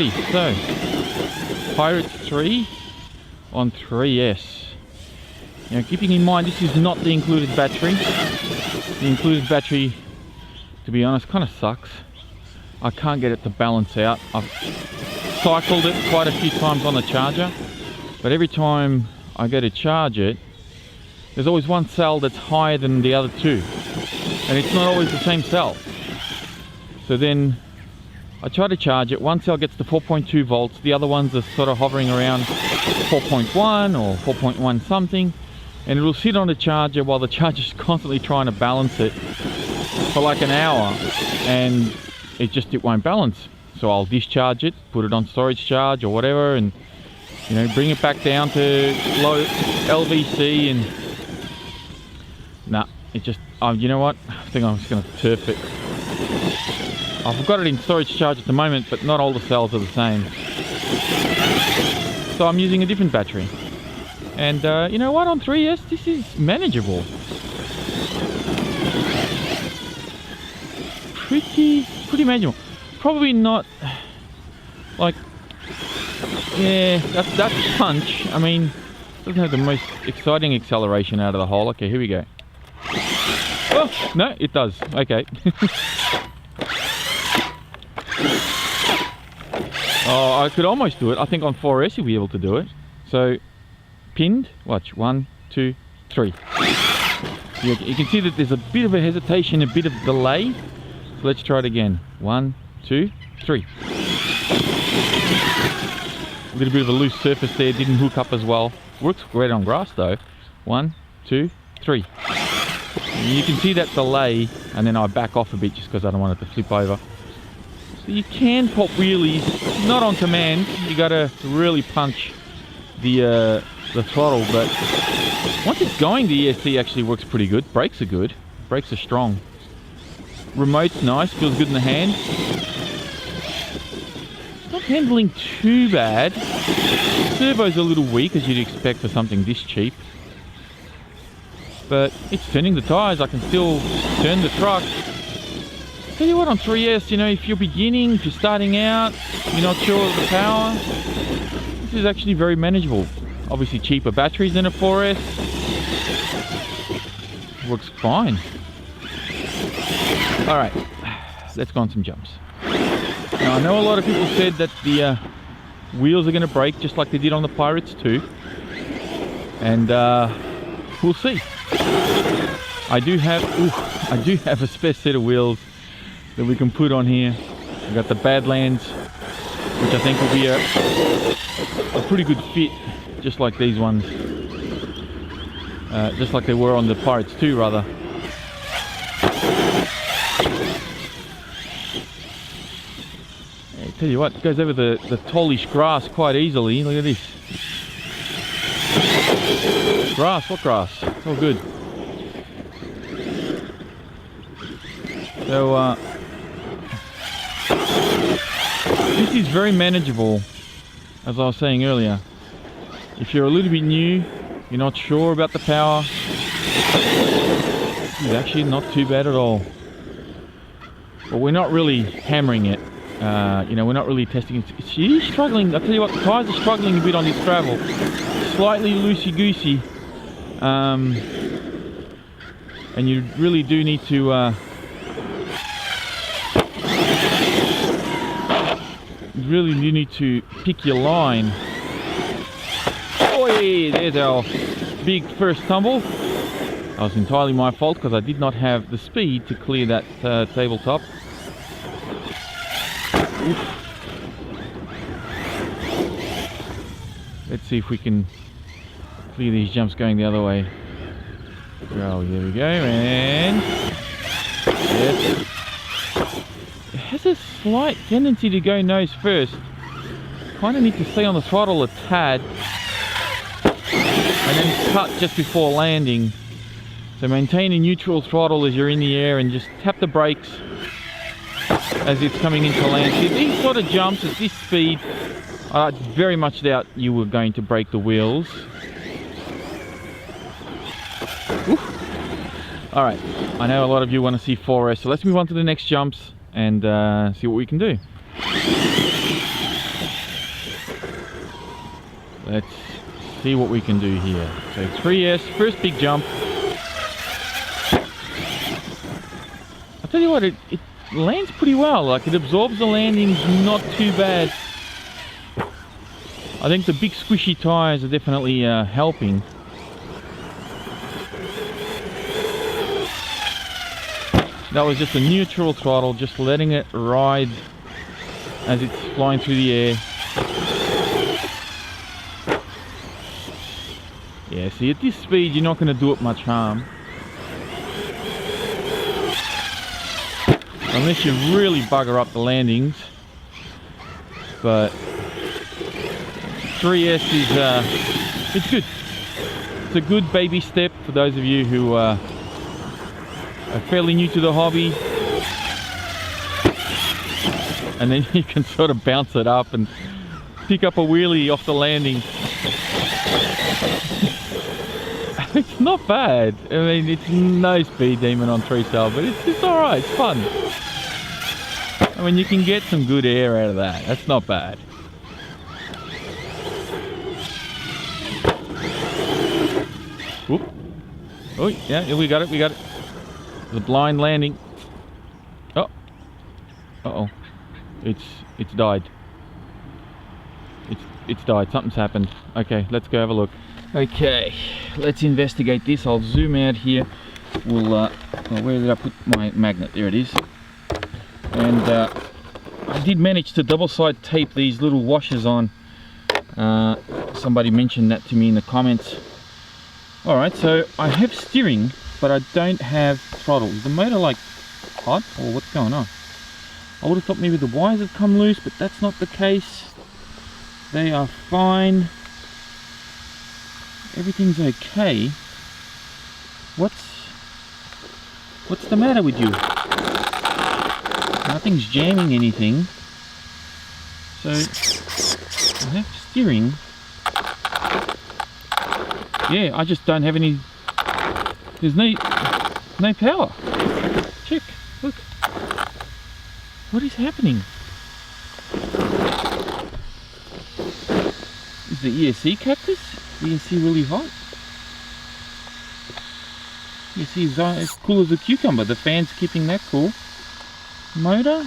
Alrighty, so Pirates 3 on 3S. Now keeping in mind this is not the included battery. The included battery, to be honest, kind of sucks. I can't get it to balance out. I've cycled it quite a few times on the charger, but every time I go to charge it, there's always one cell that's higher than the other two, and it's not always the same cell. So then I try to charge it, one cell gets to 4.2 volts, the other ones are sort of hovering around 4.1 or 4.1 something, and it'll sit on the charger while the charger's constantly trying to balance it for like an hour, and it won't balance. So I'll discharge it, put it on storage charge or whatever, and you know, bring it back down to low LVC, and nah, it just, you know what, I think I'm just going to turf it. I've got it in storage charge at the moment, but not all the cells are the same, so I'm using a different battery. And you know what, on 3S this is manageable. Pretty manageable. Probably not like, yeah, that's punch. I mean, doesn't have the most exciting acceleration out of the hole. Okay, here we go. Oh, no, it does. Okay. Oh, I could almost do it. I think on 4S you'll be able to do it. So, pinned, watch, 1, 2, 3. You can see that there's a bit of a hesitation, a bit of delay. So let's try it again. 1, 2, 3. A little bit of a loose surface there, didn't hook up as well. Works great on grass though. 1, 2, 3. And you can see that delay, and then I back off a bit just because I don't want it to flip over. So you can pop wheelies, not on command. You gotta really punch the throttle, but once it's going, the ESC actually works pretty good. Brakes are good. Brakes are strong. Remote's nice, feels good in the hand. It's not handling too bad. Servo's a little weak, as you'd expect for something this cheap. But it's turning the tyres, I can still turn the truck. Tell you what, on 3S, you know, if you're beginning, if you're starting out, you're not sure of the power, this is actually very manageable. Obviously cheaper batteries than a 4S. Works fine. Alright, let's go on some jumps. Now I know a lot of people said that the wheels are going to break just like they did on the Pirates 2. And we'll see. I do have a spare set of wheels that we can put on here. We've got the Badlands, which I think will be a pretty good fit, just like these ones. Just like they were on the Pirates 2 rather. I tell you what, it goes over the tallish grass quite easily. Look at this. Grass, what grass? It's all good. So, this is very manageable, as I was saying earlier. If you're a little bit new, you're not sure about the power, it's actually not too bad at all. But we're not really hammering it. You know, we're not really testing it. It is struggling. I'll tell you what, the tyres are struggling a bit on this gravel. Slightly loosey-goosey. And you really do need to pick your line. Oi, there's our big first tumble. That was entirely my fault because I did not have the speed to clear that tabletop. Oof. Let's see if we can clear these jumps going the other way. Oh, here we go, and yes. It has a slight tendency to go nose first. Kind of need to stay on the throttle a tad and then cut just before landing. So maintain a neutral throttle as you're in the air and just tap the brakes as it's coming into land. See, these sort of jumps at this speed, I very much doubt you were going to break the wheels. Alright, I know a lot of you want to see 4S, so let's move on to the next jumps and see what we can do. Let's see what we can do here. So 3S, first big jump. I'll tell you what, it lands pretty well. Like, it absorbs the landings not too bad. I think the big squishy tires are definitely helping. That was just a neutral throttle, just letting it ride as it's flying through the air. Yeah, see, at this speed you're not going to do it much harm. Unless you really bugger up the landings. But 3S is, it's good. It's a good baby step for those of you who are fairly new to the hobby. And then you can sort of bounce it up and pick up a wheelie off the landing. It's not bad. I mean, it's no speed demon on 3-star, but it's alright, it's fun. I mean, you can get some good air out of that. That's not bad. Whoop. Oh, yeah, we got it, we got it. The blind landing. Oh. Uh-oh. It's died. It's died. Something's happened. Okay, let's go have a look. Okay, let's investigate this. I'll zoom out here. We'll well, where did I put my magnet? There it is. And I did manage to double side tape these little washers on. Somebody mentioned that to me in the comments. Alright, so I have steering, but I don't have throttle. Is the motor like hot, or what's going on? I would have thought maybe the wires had come loose, but that's not the case. They are fine. Everything's okay. What's the matter with you? Nothing's jamming anything. So I have steering. Yeah, I just don't have any. There's no power. Check. Look. What is happening? Is the ESC cactus? ESC really hot? ESC is as cool as a cucumber. The fan's keeping that cool. Motor?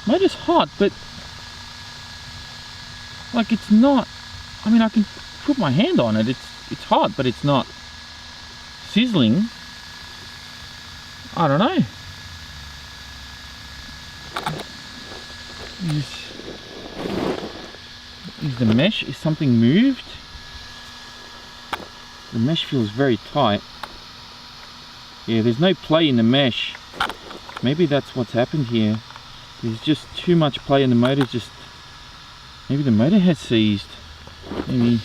Motor's hot, but like it's not. I mean, I can put my hand on it. It's hot, but it's not sizzling. I don't know. Is the mesh, is something moved? The mesh feels very tight. Yeah, there's no play in the mesh. Maybe that's what's happened here. There's just too much play in the motor. Just maybe the motor has seized. Maybe,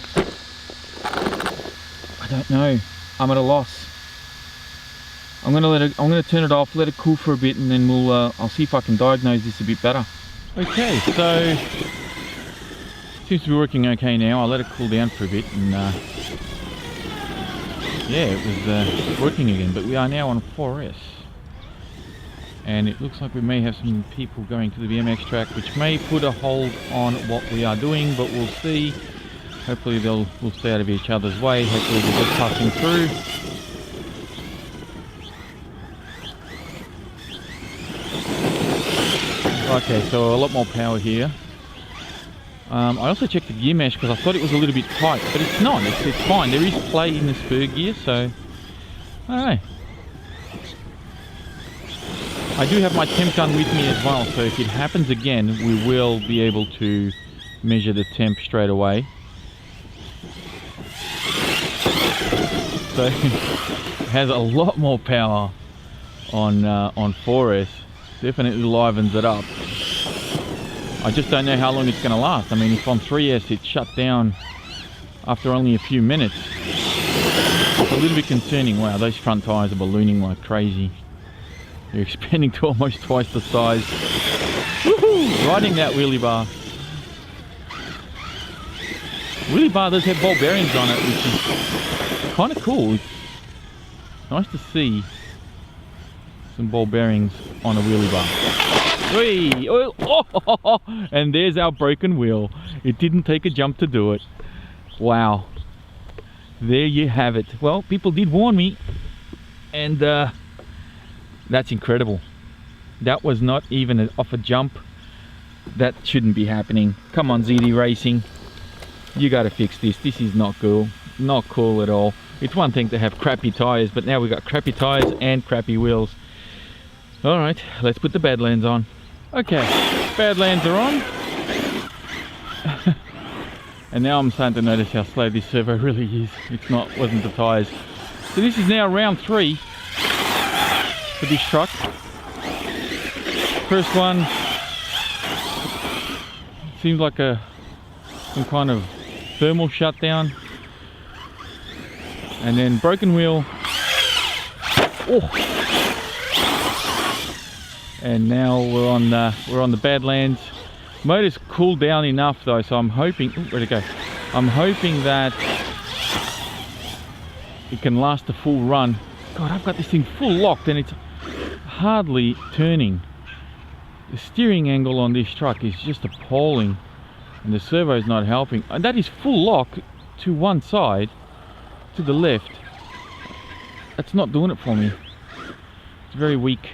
I don't know. I'm at a loss. I'm gonna turn it off, let it cool for a bit, and then I'll see if I can diagnose this a bit better. Okay, so seems to be working okay now. I'll let it cool down for a bit, and yeah, it was working again. But we are now on 4S, and it looks like we may have some people going to the BMX track, which may put a hold on what we are doing, but we'll see. Hopefully we'll stay out of each other's way. Hopefully we're just passing through. Okay, so a lot more power here. I also checked the gear mesh because I thought it was a little bit tight, but it's not. It's fine. There is play in the spur gear, so I don't know. I do have my temp gun with me as well, so if it happens again, we will be able to measure the temp straight away. So it has a lot more power on 4S. Definitely livens it up. I just don't know how long it's going to last. I mean, if on 3S it shut down after only a few minutes, it's a little bit concerning. Wow, those front tyres are ballooning like crazy. They're expanding to almost twice the size. Woohoo! Riding that wheelie bar. Wheelie bar does have ball bearings on it, which is kind of cool. It's nice to see some ball bearings on a wheelie bar. Whee! Oh, and there's our broken wheel. It didn't take a jump to do it. Wow. There you have it. Well, people did warn me, and that's incredible. That was not even off a jump. That shouldn't be happening. Come on, ZD Racing. You gotta fix this. This is not cool. Not cool at all. It's one thing to have crappy tires, but now we got crappy tires and crappy wheels. Alright, let's put the Badlands on. Okay, Badlands are on. And now I'm starting to notice how slow this servo really is. Wasn't the tires. So this is now round 3 for this truck. First one seems like some kind of thermal shutdown, and then broken wheel. Oh. And now we're on the Badlands. Motor's cooled down enough though, so I'm hoping. Where'd it go? I'm hoping that it can last a full run. God, I've got this thing full locked and it's hardly turning. The steering angle on this truck is just appalling, and the servo's not helping. And that is full lock to one side, to the left. That's not doing it for me. It's very weak.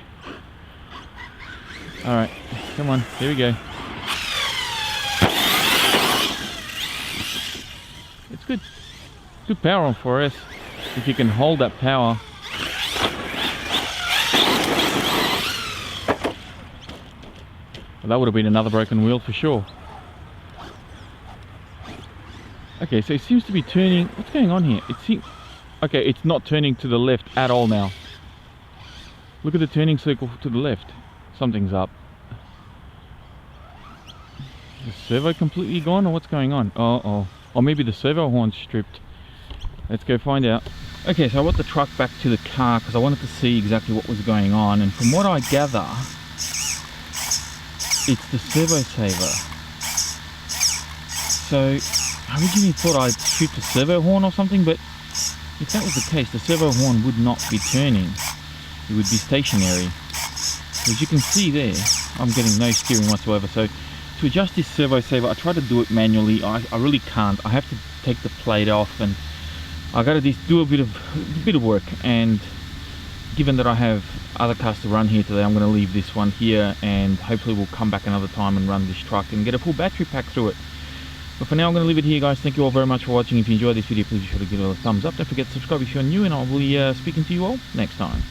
Alright, come on, here we go. It's good. Good power on 4S. If you can hold that power. Well, that would have been another broken wheel for sure. Okay, so it seems to be turning. What's going on here? Okay, it's not turning to the left at all now. Look at the turning circle to the left. Something's up. Is the servo completely gone, or what's going on? Or maybe the servo horn's stripped. Let's go find out. Okay, so I brought the truck back to the car because I wanted to see exactly what was going on, and from what I gather, it's the servo saver. So I originally thought I'd shoot the servo horn or something, but if that was the case, the servo horn would not be turning. It would be stationary. As you can see there, I'm getting no steering whatsoever. So to adjust this servo saver, I try to do it manually. I really can't. I have to take the plate off, and I got to do a bit of work. And given that I have other cars to run here today, I'm going to leave this one here, and hopefully we'll come back another time and run this truck and get a full battery pack through it. But for now, I'm going to leave it here, guys. Thank you all very much for watching. If you enjoyed this video, please be sure to give it a thumbs up. Don't forget to subscribe if you're new, and I'll be speaking to you all next time.